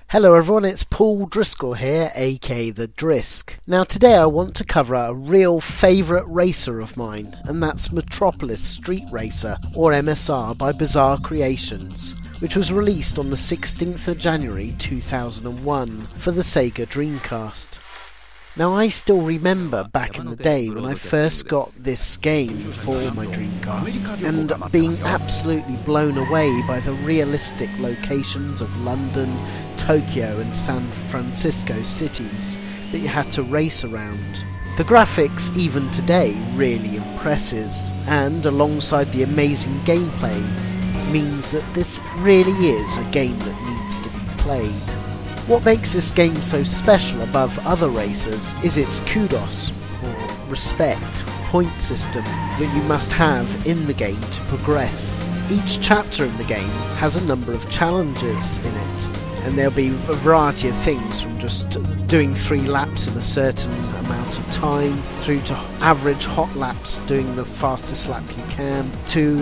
Hello everyone, it's Paul Driscoll here, aka The Drisk. Now today I want to cover a real favourite racer of mine, and that's Metropolis Street Racer, or MSR, by Bizarre Creations, which was released on the 16th of January 2001 for the Sega Dreamcast. Now I still remember back in the day when I first got this game for my Dreamcast and being absolutely blown away by the realistic locations of London, Tokyo and San Francisco cities that you had to race around. The graphics even today really impresses, and alongside the amazing gameplay means that this really is a game that needs to be played. What makes this game so special above other racers is its kudos, or respect, point system that you must have in the game to progress. Each chapter in the game has a number of challenges in it, and there'll be a variety of things from just doing 3 laps in a certain amount of time, through to average hot laps, doing the fastest lap you can, to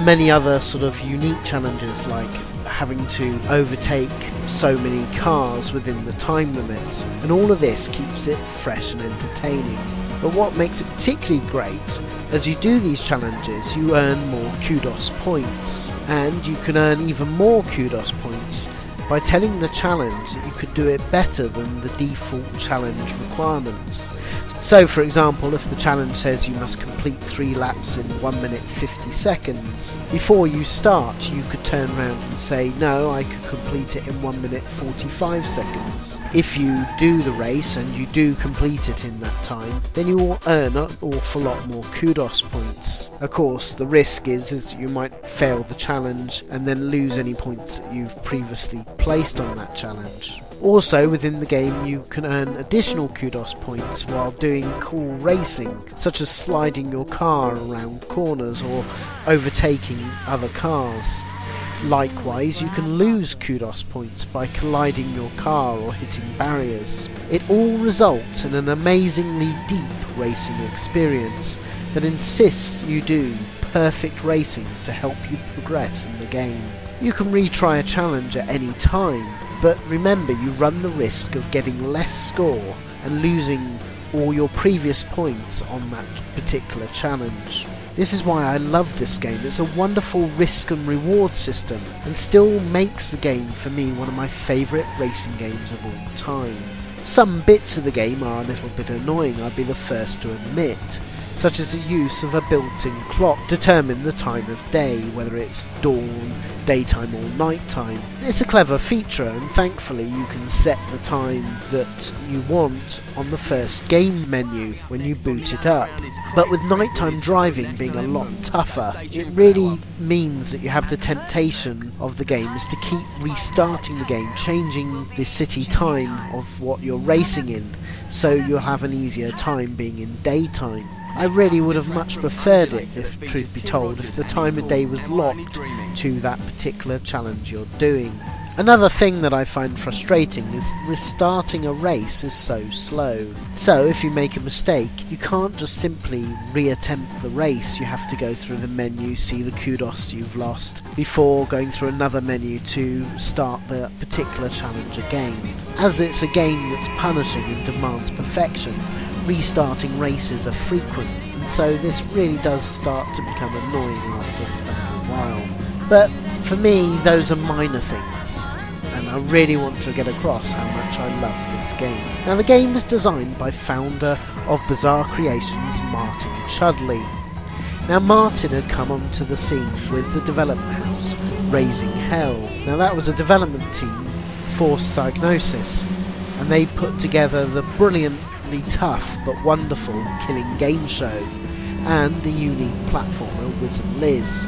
many other sort of unique challenges like having to overtake so many cars within the time limit, and all of this keeps it fresh and entertaining. But what makes it particularly great, as you do these challenges you earn more kudos points, and you can earn even more kudos points by telling the challenge that you could do it better than the default challenge requirements. So for example, if the challenge says you must complete 3 laps in 1 minute 50 seconds, before you start you could turn around and say, no, I could complete it in 1 minute 45 seconds. If you do the race and you do complete it in that time, then you will earn an awful lot more kudos points. Of course, the risk is you might fail the challenge and then lose any points that you've previously placed on that challenge. Also, within the game you can earn additional kudos points while doing cool racing, such as sliding your car around corners or overtaking other cars. Likewise, you can lose kudos points by colliding your car or hitting barriers. It all results in an amazingly deep racing experience that insists you do perfect racing to help you progress in the game. You can retry a challenge at any time, but remember you run the risk of getting less score and losing all your previous points on that particular challenge. This is why I love this game. It's a wonderful risk and reward system and still makes the game for me one of my favourite racing games of all time. Some bits of the game are a little bit annoying, I'd be the first to admit, such as the use of a built-in clock to determine the time of day, whether it's dawn, daytime or nighttime. It's a clever feature, and thankfully you can set the time that you want on the first game menu when you boot it up. But with nighttime driving being a lot tougher, it really means that you have the temptation of the game is to keep restarting the game, changing the city time of what you're racing in, so you'll have an easier time being in daytime. I really would have much preferred it, if truth be told, if the time of day was locked to that particular challenge you're doing. Another thing that I find frustrating is restarting a race is so slow. So if you make a mistake, you can't just simply reattempt the race. You have to go through the menu, see the kudos you've lost, before going through another menu to start the particular challenge again. As it's a game that's punishing and demands perfection, restarting races are frequent, and so this really does start to become annoying after a while. But for me, those are minor things, and I really want to get across how much I love this game. Now, the game was designed by founder of Bizarre Creations, Martin Chudley. Now, Martin had come onto the scene with the development house Raising Hell. Now, that was a development team for Psygnosis, and they put together the brilliantly tough but wonderful Killing Game show and the unique platformer Wiz and Liz.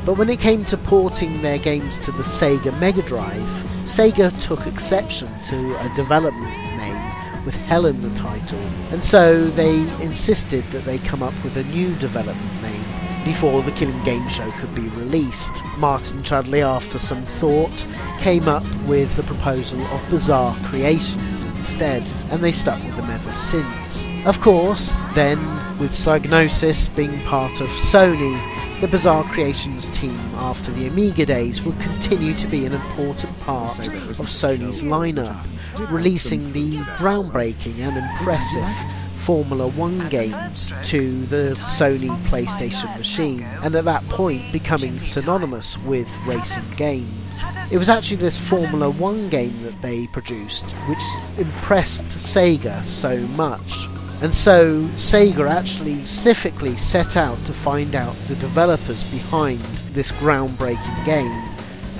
But when it came to porting their games to the Sega Mega Drive, Sega took exception to a development name with Hell in the title, and so they insisted that they come up with a new development name before the Killing Game Show could be released. Martin Chudley, after some thought, came up with the proposal of Bizarre Creations instead, and they stuck with them ever since. Of course, then, with Psygnosis being part of Sony, the Bizarre Creations team after the Amiga days would continue to be an important part of Sony's lineup, releasing the groundbreaking and impressive Formula 1 games to the Sony PlayStation machine, and at that point becoming synonymous with racing games. It was actually this Formula 1 game that they produced which impressed Sega so much. And so Sega actually specifically set out to find out the developers behind this groundbreaking game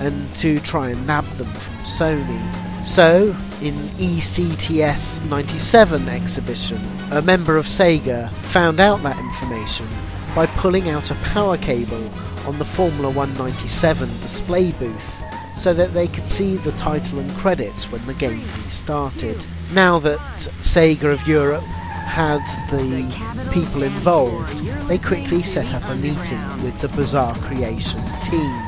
and to try and nab them from Sony. So, in ECTS 97 exhibition, a member of Sega found out that information by pulling out a power cable on the Formula 197 display booth so that they could see the title and credits when the game restarted. Now that Sega of Europe had the people involved, they quickly set up a meeting with the Bizarre Creation team.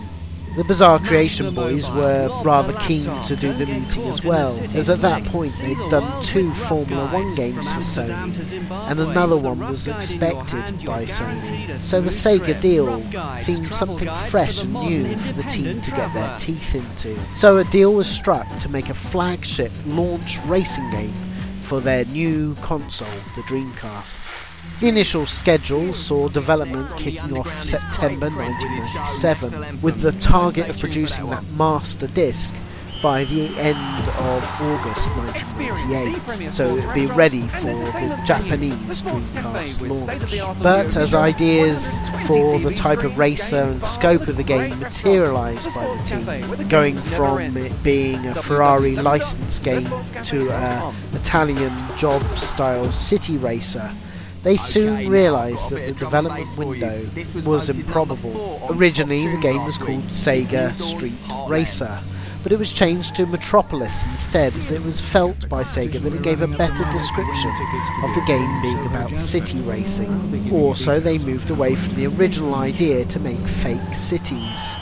The Bizarre Creation boys were rather keen to do the meeting as well, as at that point they'd done 2 Formula 1 games for Sony, and another one was expected by Sony. So the Sega deal seemed something fresh and new for the team to get their teeth into. So a deal was struck to make a flagship launch racing game for their new console, the Dreamcast. The initial schedule saw development kicking off September 1997, with the target of producing that master disc by the end of August 1998, so it would be ready for the Japanese Dreamcast launch. But as ideas for the type of racer and scope of the game materialised by the team, going from it being a Ferrari licensed game to an Italian job-style city racer, they soon realised that the development window was improbable. Originally the game was called Sega Street Racer, but it was changed to Metropolis instead, as it was felt by Sega that it gave a better description of the game being about city racing. Also, they moved away from the original idea to make fake cities.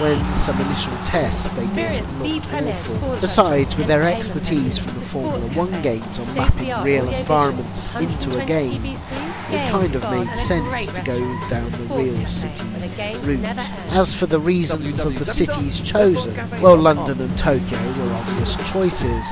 When some initial tests they did looked awful. Besides, with their expertise from the Formula 1 games on mapping real environments into a game, it kind of made sense to go down the real city route. As for the reasons of the cities chosen, well, London and Tokyo were obvious choices,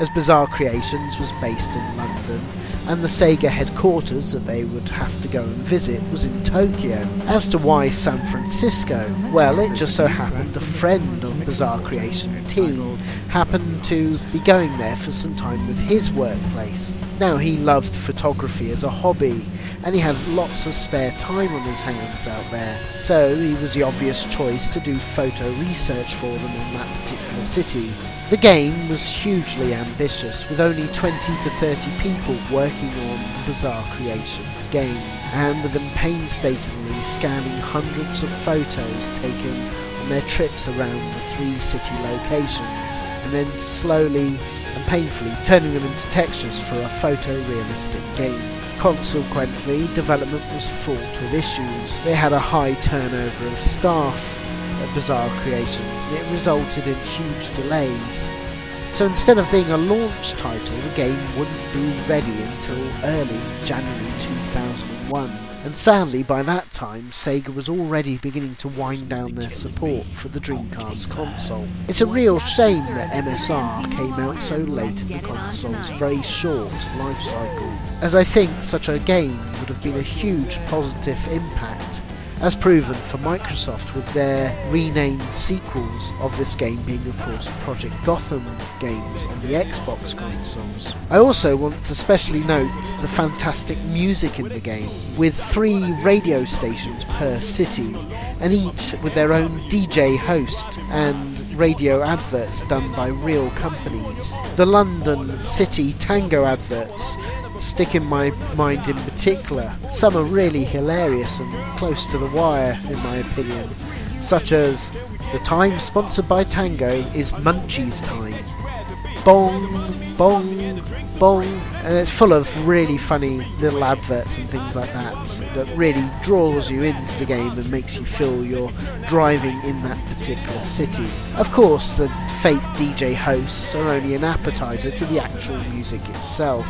as Bizarre Creations was based in London, and the Sega headquarters that they would have to go and visit was in Tokyo. As to why San Francisco, well, it just so happened a friend of Bizarre Creation team happened to be going there for some time with his workplace. Now, he loved photography as a hobby, and he had lots of spare time on his hands out there, so he was the obvious choice to do photo research for them on that particular city. The game was hugely ambitious, with only 20 to 30 people working on the Bizarre Creations game, and with them painstakingly scanning hundreds of photos taken on their trips around the 3 city locations, and then slowly and painfully turning them into textures for a photorealistic game. Consequently, development was fraught with issues. They had a high turnover of staff at Bizarre Creations, and it resulted in huge delays. So instead of being a launch title, the game wouldn't be ready until early January 2001. And sadly, by that time, Sega was already beginning to wind down their support for the Dreamcast console. It's a real shame that MSR came out so late in the console's very short life cycle, as I think such a game would have been a huge positive impact, as proven for Microsoft with their renamed sequels of this game being, of course, Project Gotham games on the Xbox consoles. I also want to specially note the fantastic music in the game, with 3 radio stations per city, and each with their own DJ host and radio adverts done by real companies. The London City Tango adverts stick in my mind in particular. Some are really hilarious and close to the wire in my opinion, such as "The time sponsored by Tango is Munchies time. Bong, bong, bong, And it's full of really funny little adverts and things like that really draws you into the game and makes you feel you're driving in that particular city. Of course, the fake DJ hosts are only an appetizer to the actual music itself.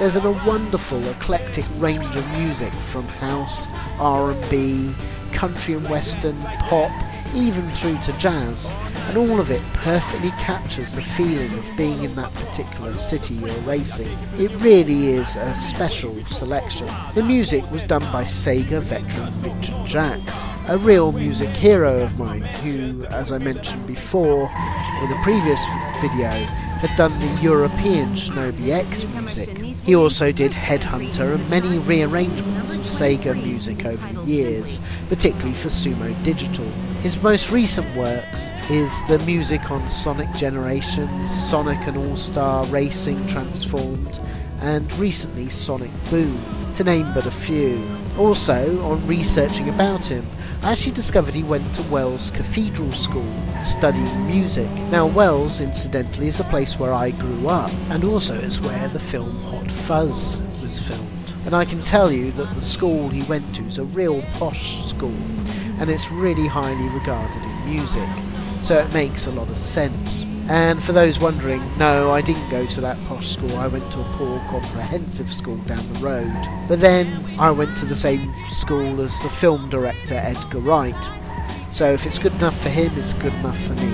There's a wonderful eclectic range of music from house, R&B, country and western, pop, even through to jazz, and all of it perfectly captures the feeling of being in that particular city you're racing. It really is a special selection. The music was done by Sega veteran Richard Jacks, a real music hero of mine who, as I mentioned before in a previous video, had done the European Shinobi X music. He also did Headhunter and many rearrangements of Sega music over the years, particularly for Sumo Digital. His most recent works is the music on Sonic Generations, Sonic and All-Star Racing Transformed, and recently Sonic Boom, to name but a few. Also, on researching about him, I actually discovered he went to Wells Cathedral School studying music. Now Wells, incidentally, is the place where I grew up, and also it's where the film Hot Fuzz was filmed. And I can tell you that the school he went to is a real posh school, and it's really highly regarded in music, so it makes a lot of sense. And for those wondering, no, I didn't go to that posh school, I went to a poor comprehensive school down the road. But then I went to the same school as the film director Edgar Wright, so if it's good enough for him, it's good enough for me.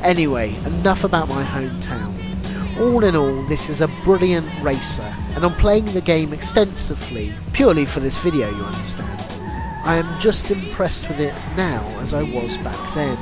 Anyway, enough about my hometown. All in all, this is a brilliant racer, and I'm playing the game extensively, purely for this video, you understand. I am just impressed with it now as I was back then.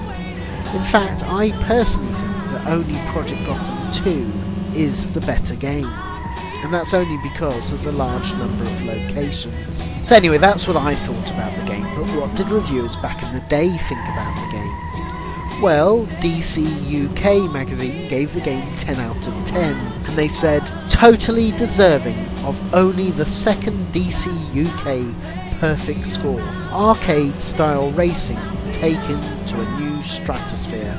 In fact, I personally think that only Project Gotham 2 is the better game, and that's only because of the large number of locations. So anyway, that's what I thought about the game, but what did reviewers back in the day think about the game? Well, DC UK magazine gave the game 10 out of 10, and they said, totally deserving of only the second DC UK perfect score. Arcade-style racing taken to a new stratosphere.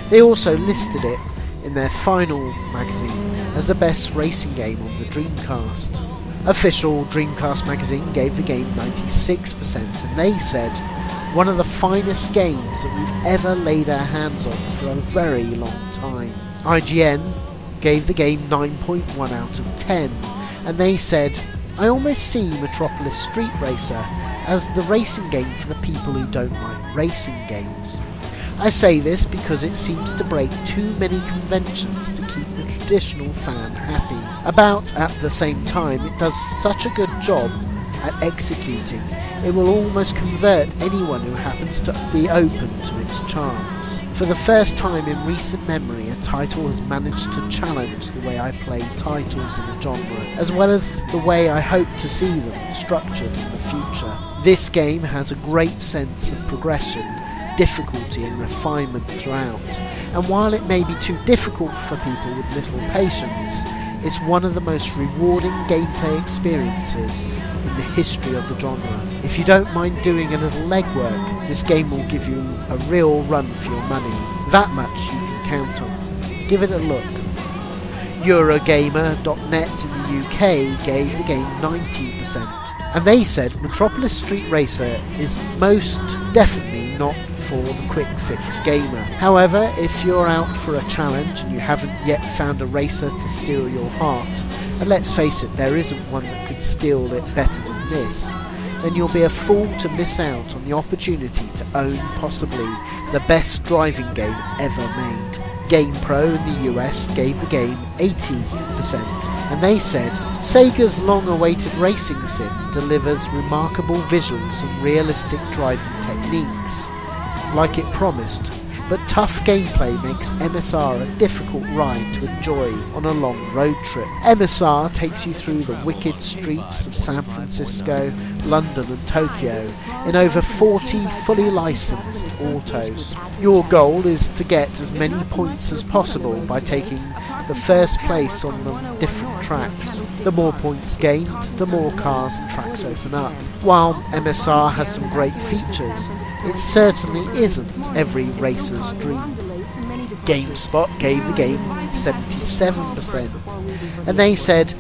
They also listed it in their final magazine as the best racing game on the Dreamcast. Official Dreamcast magazine gave the game 96%, and they said, one of the finest games that we've ever laid our hands on for a very long time. IGN gave the game 9.1 out of 10, and they said, I almost see Metropolis Street Racer as the racing game for the people who don't like racing games. I say this because it seems to break too many conventions to keep the traditional fan happy. About at the same time, it does such a good job at executing, it will almost convert anyone who happens to be open to its charms. For the first time in recent memory, a title has managed to challenge the way I play titles in the genre, as well as the way I hope to see them structured in the future. This game has a great sense of progression, difficulty and refinement throughout, and while it may be too difficult for people with little patience, it's one of the most rewarding gameplay experiences in the history of the genre. If you don't mind doing a little legwork, this game will give you a real run for your money. That much you can count on. Give it a look. Eurogamer.net in the UK gave the game 90%, and they said Metropolis Street Racer is most definitely not for the quick fix gamer. However, if you're out for a challenge and you haven't yet found a racer to steal your heart, and let's face it, there isn't one that could steal it better than this, then you'll be a fool to miss out on the opportunity to own possibly the best driving game ever made. GamePro in the US gave the game 80%, and they said, Sega's long-awaited racing sim delivers remarkable visuals and realistic driving techniques, like it promised, but tough gameplay makes MSR a difficult ride to enjoy on a long road trip. MSR takes you through the wicked streets of San Francisco, London and Tokyo in over 40 fully licensed autos. Your goal is to get as many points as possible by taking the first place on the different tracks. The more points gained, the more cars and tracks open up. While MSR has some great features, it certainly isn't every racer's dream. GameSpot gave the game 77%, and they said,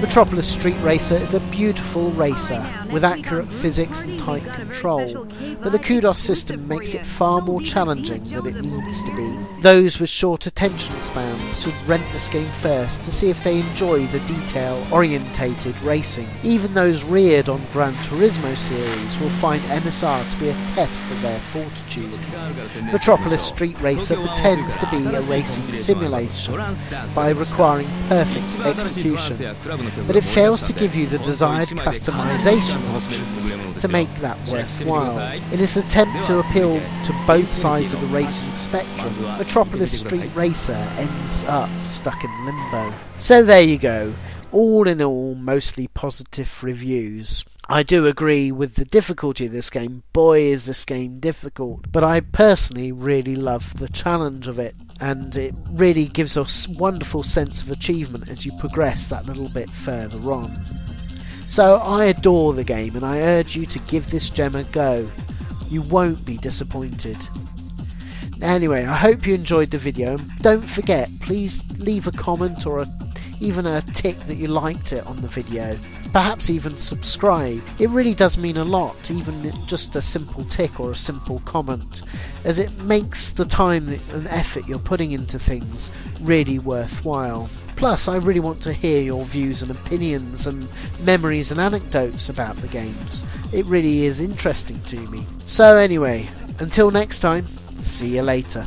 Metropolis Street Racer is a beautiful racer with accurate physics and tight control, but the kudos system makes it far more challenging than it needs to be. Those with short attention spans should rent this game first to see if they enjoy the detail-orientated racing. Even those reared on Gran Turismo series will find MSR to be a test of their fortitude. Metropolis Street Racer pretends to be a racing simulation by requiring perfect execution, but it fails to give you the desired customization options to make that worthwhile. In its attempt to appeal to both sides of the racing spectrum, Metropolis Street Racer ends up stuck in limbo. So there you go. All in all, mostly positive reviews. I do agree with the difficulty of this game. Boy, is this game difficult. But I personally really love the challenge of it, and it really gives us a wonderful sense of achievement as you progress that little bit further on. So I adore the game, and I urge you to give this gem a go. You won't be disappointed. Anyway, I hope you enjoyed the video. Don't forget, please leave a comment or even a tick that you liked it on the video. Perhaps even subscribe. It really does mean a lot, even just a simple tick or a simple comment, as it makes the time and effort you're putting into things really worthwhile. Plus, I really want to hear your views and opinions and memories and anecdotes about the games. It really is interesting to me. So anyway, until next time, see you later.